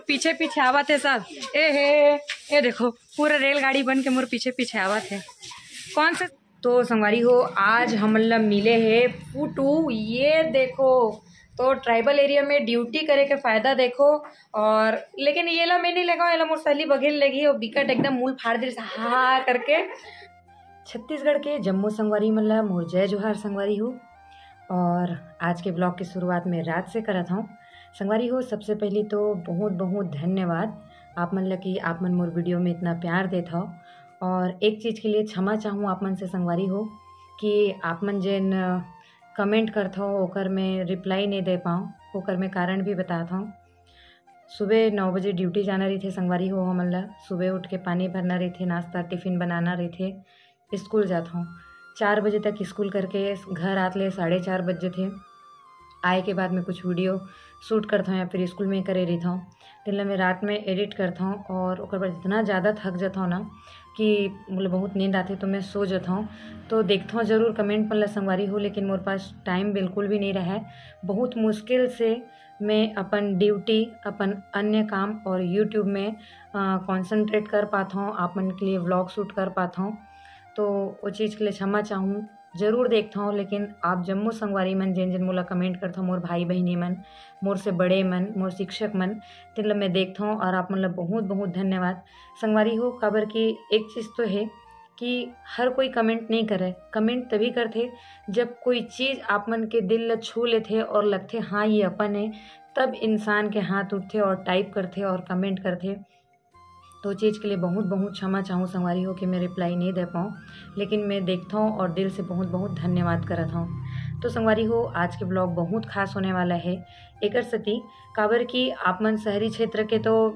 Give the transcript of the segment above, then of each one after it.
मोर पीछे पीछे आवा थे सब। ए देखो पूरा रेलगाड़ी बन के मोर पीछे पीछे आवा थे। कौन से तो संगवारी हो आज हम लोग मिले है फूटू। ये देखो तो ट्राइबल एरिया में ड्यूटी करे के फायदा देखो। और लेकिन ये ला मैं नहीं लगा, ये ला मोर सहेली बघेल लगी और बिकट एकदम मूल फाड़ दी हा करके। छत्तीसगढ़ के जम्मू संगवारी मल्ला मोर जय जोहार संगवारी हो। और आज के ब्लॉग की शुरुआत में रात से करत हूँ संगवारी हो। सबसे पहले तो बहुत बहुत धन्यवाद आप मन कि आप मन मोर वीडियो में इतना प्यार देत हो। और एक चीज़ के लिए क्षमा चाहूँ आप मन से संगवारी हो कि आप मन जिन कमेंट करत हो ओकर में रिप्लाई नहीं दे पाऊँ, ओकर में कारण भी बताता हूँ। सुबह 9 बजे ड्यूटी जाना रही थे संगवारी हो। हमन ला सुबह उठ के पानी भरना रही थे, नाश्ता टिफ़िन बनाना रही थे, स्कूल जाता हूँ। 4 बजे तक स्कूल करके घर आते ले 4:30 बजे थे। आए के बाद में कुछ वीडियो शूट करता हूँ या फिर स्कूल में करे रहता हूँ। दिन में रात में एडिट करता हूँ और ओकर बाद इतना ज़्यादा थक जाता हूँ ना कि मुझे बहुत नींद आती तो मैं सो जाता हूँ। तो देखता हूँ ज़रूर कमेंट पर संगवारी हो, लेकिन मेरे पास टाइम बिल्कुल भी नहीं रहा है। बहुत मुश्किल से मैं अपन ड्यूटी अपन अन्य काम और यूट्यूब में कंसंट्रेट कर पाता हूँ, आप मन के लिए व्लॉग शूट कर पाता हूँ। तो वो चीज़ के लिए क्षमा चाहूँ। ज़रूर देखता हूँ, लेकिन आप जम्मू संगवारी मन जिन जिन मोला कमेंट करता हूँ, मोर भाई बहनी मन, मोर से बड़े मन, मोर शिक्षक मन, तिन मैं देखता हूँ और आप मन बहुत बहुत धन्यवाद संगवारी हो। खबर की एक चीज़ तो है कि हर कोई कमेंट नहीं करे। कमेंट तभी करते जब कोई चीज़ आप मन के दिल ल छू लेते और लगते हाँ ये अपन है, तब इंसान के हाथ उठते और टाइप करते और कमेंट करते। तो चीज़ के लिए बहुत बहुत क्षमा चाहूँ संगवारी हो कि मैं रिप्लाई नहीं दे पाऊँ, लेकिन मैं देखता हूँ और दिल से बहुत बहुत धन्यवाद करता हूँ। तो संगवारी हो आज के ब्लॉग बहुत खास होने वाला है। एकर सती काबर की आप मन शहरी क्षेत्र के तो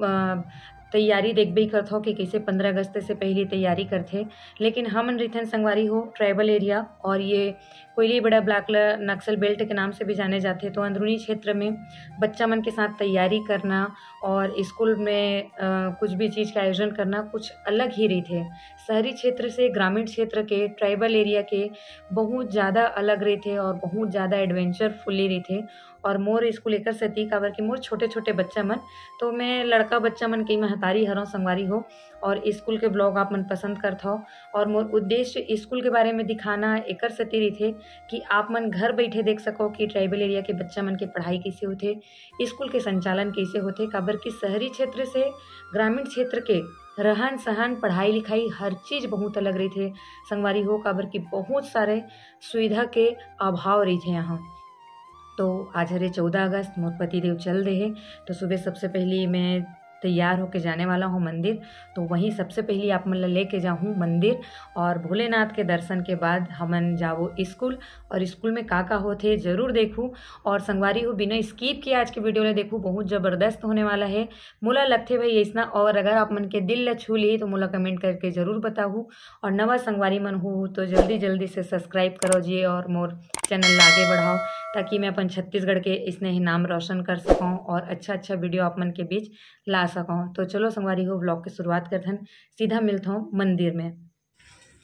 तैयारी देखबे ही करते हो कि कैसे 15 अगस्त से पहले तैयारी करते, लेकिन हम रिथन संगवारी हो ट्राइबल एरिया और ये कोयली बड़ा ब्लॉक नक्सल बेल्ट के नाम से भी जाने जाते। तो अंदरूनी क्षेत्र में बच्चा मन के साथ तैयारी करना और स्कूल में कुछ भी चीज़ का आयोजन करना कुछ अलग ही रही थे। शहरी क्षेत्र से ग्रामीण क्षेत्र के ट्राइबल एरिया के बहुत ज़्यादा अलग रही थे और बहुत ज़्यादा एडवेंचरफुली रही थे। और मोर स्कूल एकर सती काबर कि मोर छोटे छोटे बच्चा मन, तो मैं लड़का बच्चा मन के महतारी हरों संगवारी हो और स्कूल के ब्लॉग आप मन पसंद करता हो। और मोर उद्देश्य स्कूल के बारे में दिखाना एकर सती रही थे कि आप मन घर बैठे देख सको कि ट्राइबल एरिया के बच्चा मन के पढ़ाई कैसे होते, स्कूल के संचालन कैसे होते। काबर कि शहरी क्षेत्र से ग्रामीण क्षेत्र के रहन सहन पढ़ाई लिखाई हर चीज़ बहुत अलग रही थे संगवारी हो। काबर कि बहुत सारे सुविधा के अभाव रही थे यहाँ। तो आज हरे 14 अगस्त मोर पतिदेव चल रहे हैं, तो सुबह सबसे पहले मैं तैयार होके जाने वाला हूँ मंदिर। तो वहीं सबसे पहले आप मन लेके जाऊँ मंदिर और भोलेनाथ के दर्शन के बाद हमन जाओ स्कूल। और स्कूल में का होते ज़रूर देखूँ और संगवारी हो बिना स्किप किए आज के वीडियो ले देखूँ, बहुत ज़बरदस्त होने वाला है। मोला लगते भाई ऐसा। और अगर आप मन के दिल ल छू लिए तो मोला कमेंट करके ज़रूर बताऊँ। और नवा संगवारी मन हो तो जल्दी जल्दी से सब्सक्राइब करो जी और मोर चैनल आगे बढ़ाओ, ताकि मैं अपन छत्तीसगढ़ के इसने ही नाम रोशन कर सकूँ और अच्छा अच्छा वीडियो आप मन के बीच ला सकूँ। तो चलो संगवारी हो ब्लॉग की शुरुआत करते हैं, सीधा मिलता हूँ मंदिर में।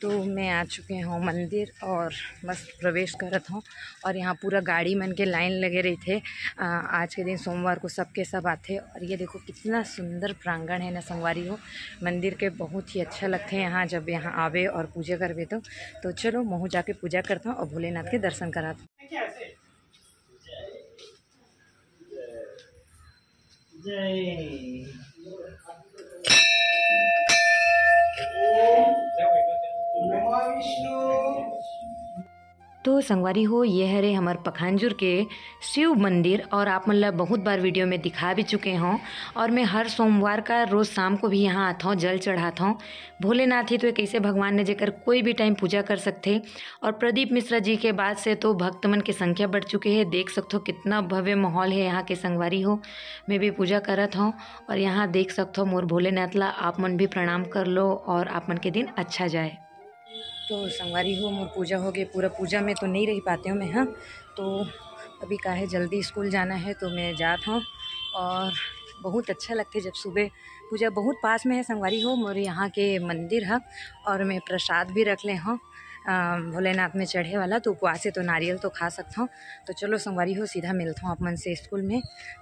तो मैं आ चुके हूँ मंदिर और बस प्रवेश करत हूँ। और यहाँ पूरा गाड़ी मन के लाइन लगे रही थे। आज के दिन सोमवार को सबके सब आते। और ये देखो कितना सुंदर प्रांगण है ना संगवारी हो मंदिर के, बहुत ही अच्छा लगते हैं यहाँ जब यहाँ आवे और पूजा करवे। तो चलो महू जाके पूजा करता हूँ और भोलेनाथ के दर्शन कराता हूँ। तो संगवारी हो ये हरे हमार पखानजूर के शिव मंदिर और आप मतलब बहुत बार वीडियो में दिखा भी चुके हों। और मैं हर सोमवार का रोज़ शाम को भी यहाँ आता हूँ, जल चढ़ाता हूँ। भोलेनाथ ही तो एक ऐसे भगवान ने जेकर कोई भी टाइम पूजा कर सकते। और प्रदीप मिश्रा जी के बाद से तो भक्त मन की संख्या बढ़ चुकी है। देख सकते हो कितना भव्य माहौल है यहाँ के संगवारी हो। मैं भी पूजा करत हूँ और यहाँ देख सकते हो मोर भोलेनाथ ला आप मन भी प्रणाम कर लो और आप मन के दिन अच्छा जाए। तो संगवारी हो मोर पूजा हो गई। पूरा पूजा में तो नहीं रह पाते हूँ मैं, हाँ। तो अभी का है जल्दी स्कूल जाना है तो मैं जाता हूँ। और बहुत अच्छा लगता है जब सुबह पूजा बहुत पास में है संगवारी हो मोर यहाँ के मंदिर है। और मैं प्रसाद भी रख ले हूँ भोलेनाथ में चढ़े वाला, तो उपवास है तो नारियल तो खा सकता हूँ। तो चलो संगवारी हो सीधा मिलता हूँ आप मन से स्कूल में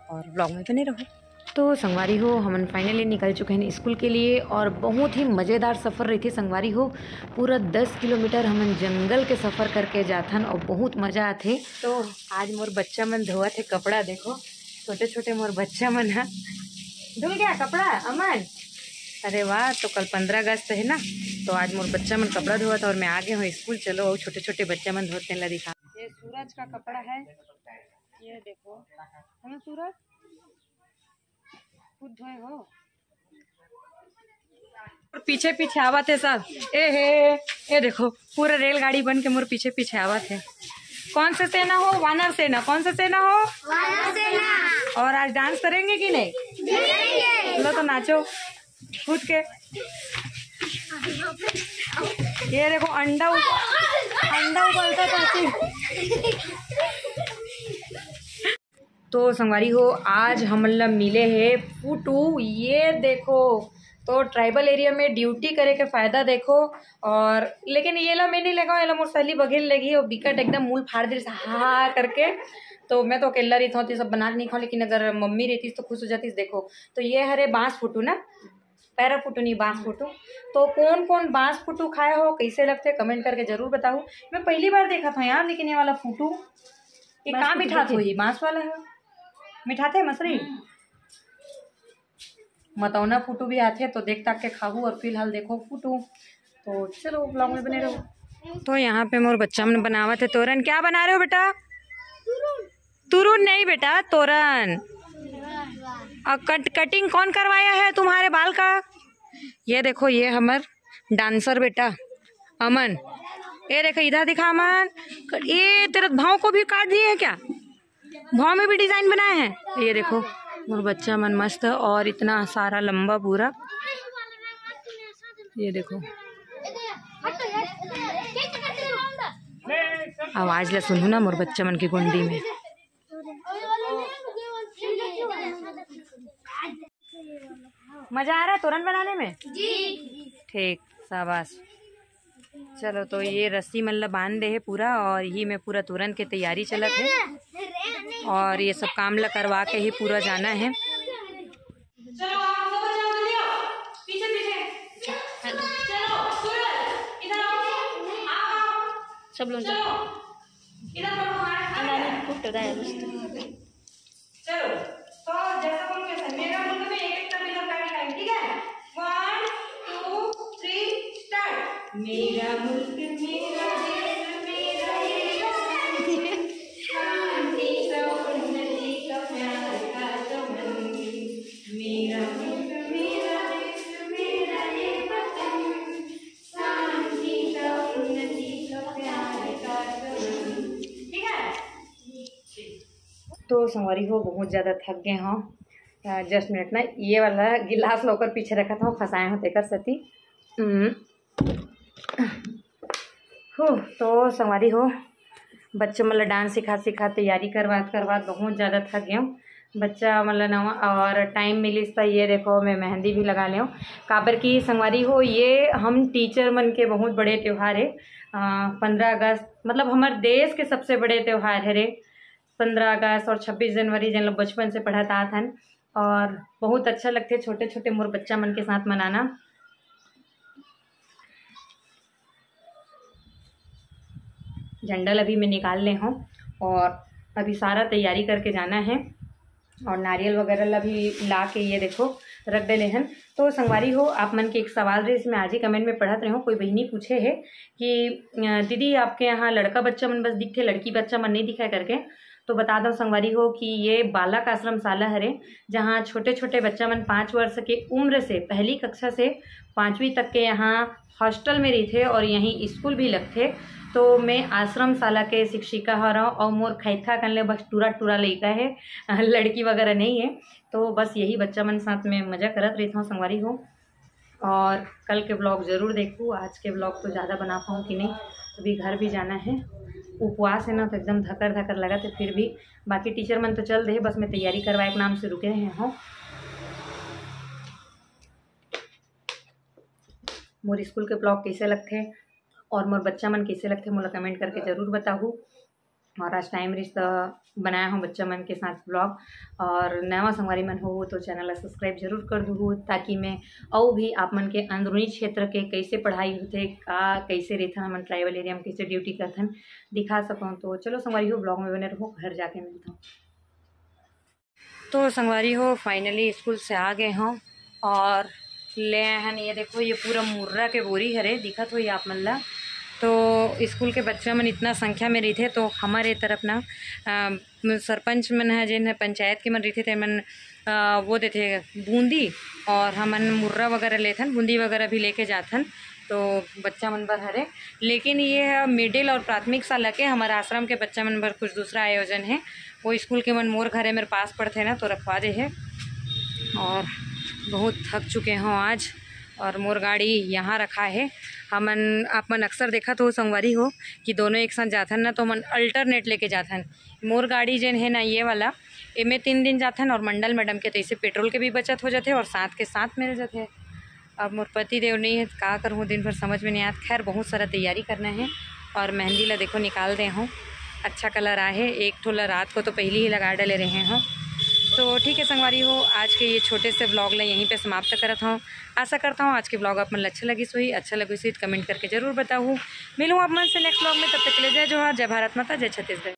और ब्लॉग में बने रहो। तो संगवारी हो हमन फाइनली निकल चुके हैं स्कूल के लिए और बहुत ही मज़ेदार सफ़र रही थी संगवारी हो। पूरा 10 किलोमीटर हमन जंगल के सफ़र करके जाथन और बहुत मज़ा आथे। तो आज मोर बच्चा मन धोवत है कपड़ा, देखो छोटे छोटे मोर बच्चा मन है। धुल गया कपड़ा अमन? अरे वाह, तो कल 15 अगस्त है ना, तो आज मोर बच्चा मन कपड़ा धोवत और मैं आ गया हूँ स्कूल। चलो और छोटे छोटे बच्चा मन धोते ला दिखा। ये सूरज का कपड़ा है, ये देखो है ना सूरज, खुद धोए हो। और पीछे पीछे आवा थे सब, ये देखो पूरा रेलगाड़ी बन के मोर पीछे पीछे आवा थे। कौन सा सेना हो? वानर सेना। कौन सा सेना हो? वानर सेना। और आज डांस करेंगे कि नहीं? चलो तो नाचो कूद के। ये देखो अंडा उबलता था। तो संगवारी हो आज हम लोग मिले है फूटू, ये देखो। तो ट्राइबल एरिया में ड्यूटी करे के फायदा देखो। और लेकिन ये ला मैं नहीं लगा, ये ला मोर सहेली बघेल लगी और बिकट एकदम मूल फाड़ दी हा करके। तो मैं तो अकेला रही था, सब बना के नहीं खाऊं, लेकिन अगर मम्मी रहती तो खुश हो जाती। देखो तो ये हरे बांस फूटू ना, पैरा फूटू नहीं बांस फूटू। तो कौन कौन बांस फूटू खाए हो, कैसे लगते कमेंट करके जरूर बताओ। मैं पहली बार देखा था यार, लेकिन ये वाला फूटू ये कहाँ मिठा था? ये बांस वाला है, मिठाते मसरी मतौना फूटू भी आते तो देख ताक के खाऊ। और फिलहाल देखो फूटू, तो चलो ब्लॉग में बने रहो। तो यहाँ पे मोर बच्चा मन बनावा थे तोरन। क्या बना रहे हो बेटा? तुरुन नहीं बेटा, तोरन। और कटिंग कौन करवाया है तुम्हारे बाल का? ये देखो ये हमार डांसर बेटा अमन। ये देखो इधर दिखा अमन, ये तेरे भाव को भी काट दिए है क्या? भाव में भी डिजाइन बनाए हैं। ये देखो मोर बच्चा मन मस्त, और इतना सारा लंबा पूरा। ये देखो आवाज ला सुनू ना मोर बच्चा मन की गुंडी में। मजा आ रहा है तोरन बनाने में? जी ठीक, शाबाश। चलो तो ये रस्सी मतलब बांध दे है पूरा, और यही में पूरा तोरन की तैयारी चलत है और ये सब काम ला करवा के ही पूरा जाना है। चलो पीछे पीछे चलो, इधर आओ सब लोग इधर चलो। तो जैसा बोल के मेरा मुल्क में एक तरफ इधर बैठ जाएंगे, ठीक है? 1 2 3 स्टार्ट। मेरा मुल्क मेरा देश मेरा ये शांति का उन्नति का प्यार का चमन। मेरा मुल्क मेरा देश मेरा ये वतन, शांति का उन्नति का प्यार का चमन। ठीक है? तो संगवारी हो बहुत ज़्यादा थक गए हों। जस्ट मिनट ना, ये वाला गिलास लोकर पीछे रखा था, फंसाए हो तेकर सती हो। तो संगवारी हो बच्चों मतलब डांस सिखा तैयारी करवा बहुत ज़्यादा थक गए हूँ। बच्चा मतलब नवा और टाइम मिली तो ये देखो मैं मेहंदी भी लगा लें काबर की संगवारी हो। ये हम टीचर मन के बहुत बड़े त्यौहार है। 15 अगस्त मतलब हमारे देश के सबसे बड़े त्यौहार है रे। 15 अगस्त और 26 जनवरी जिन लोग बचपन से पढ़त आत हन, और बहुत अच्छा लगते छोटे छोटे मोर बच्चा मन के साथ मनाना। झंडा अभी मैं निकाल ले हूँ और अभी सारा तैयारी करके जाना है, और नारियल वगैरह भी ला के ये देखो रख दे हन। तो संगवारी हो आप मन के एक सवाल रहे, इसमें आज ही कमेंट में पढ़त रहे हो। कोई बहनी पूछे है कि दीदी आपके यहाँ लड़का बच्चा मन बस दिखे, लड़की बच्चा मन नहीं दिखा करके। तो बता दो संगवारी हो कि ये बालक आश्रम शाला हरे, जहाँ छोटे छोटे बच्चा मन 5 वर्ष के उम्र से पहली कक्षा से 5वीं तक के यहाँ हॉस्टल में रही थे और यहीं स्कूल भी लगते। तो मैं आश्रम शाला के शिक्षिका हो रहा हूँ, और मोर खैथा कर ले बस टूरा लड़का है, लड़की वगैरह नहीं है। तो बस यही बच्चा मन साथ में मज़ा करत रहता हूँ संगवारी हो। और कल के ब्लॉग ज़रूर देखूँ, आज के ब्लॉग तो ज़्यादा बना पाऊँ कि नहीं। अभी घर भी जाना है, उपवास है ना, तो एकदम धकर लगा थे। फिर भी बाकी टीचर मन तो चल रहे, बस मैं तैयारी करवाए के नाम से रुके हैं। हो मोर स्कूल के ब्लॉग कैसे लगते और मोर बच्चा मन कैसे लगते मोला कमेंट करके ज़रूर बताऊँ। और आज टाइम रिश्ता बनाया हूँ बच्चा मन के साथ ब्लॉग। और नवा संगवारी मन हो तो चैनल ला सब्सक्राइब जरूर कर दूँ, ताकि मैं और भी आप मन के अंदरूनी क्षेत्र के कैसे पढ़ाई होते, का कैसे रहता, हमन ट्राइबल एरिया में कैसे ड्यूटी करथन दिखा सकूँ। तो चलो संगवारी हो, ब्लॉग में बने रहो, घर जाके मिलता हूँ। तो संगवारी हो फाइनली स्कूल से आ गए हों और ले आए हैं। ये देखो, ये पूरा मुर्रा के बोरी हरे दिखत हो ये आप मन ला। तो स्कूल के बच्चा मन इतना संख्या में रही थे, तो हमारे तरफ ना सरपंच मन है जिन पंचायत के मन रही थे मन वो देते बूंदी, और हमन मुर्रा वगैरह लेथन, बूंदी वगैरह भी लेके जाथन। तो बच्चा मन बर हरे, लेकिन ये मिडिल और प्राथमिक शाला के हमारे आश्रम के बच्चा मन बर कुछ दूसरा आयोजन है। वो स्कूल के मन मोर घरे मेरे पास पड़ते ना, तो रखवा दे है। और बहुत थक चुके हों आज, और मोर गाड़ी यहाँ रखा है। हमन आप मन अक्सर देखा तो संगवारी हो कि दोनों एक साथ जाथन ना, तो मन अल्टरनेट लेके जाथन। मोर गाड़ी जन है ना ये वाला, इमें 3 दिन जाथन, और मंडल मैडम के तैसे पेट्रोल के भी बचत हो जाते और साथ के साथ मिल जाते। अब मोर पति देव नहीं है, का करूँ, दिन भर समझ में नहीं आता। खैर बहुत सारा तैयारी करना है, और मेहंदी ला देखो निकाल दे हूँ, अच्छा कलर आए, एक ठोला रात को तो पहले ही लगा डाले रहे हों। तो ठीक है संगवारी हो, आज के ये छोटे से ब्लॉग ला यहीं पे समाप्त करता हूँ। आशा करता हूँ आज के ब्लॉग आप मन अच्छा लगी सोई, अच्छा लगी सोई कमेंट करके जरूर बताऊँ। मिलूँ आप मन से नेक्स्ट ब्लॉग में, तब तक के लिए जय जोहार, जय भारत माता, जय छत्तीसगढ़।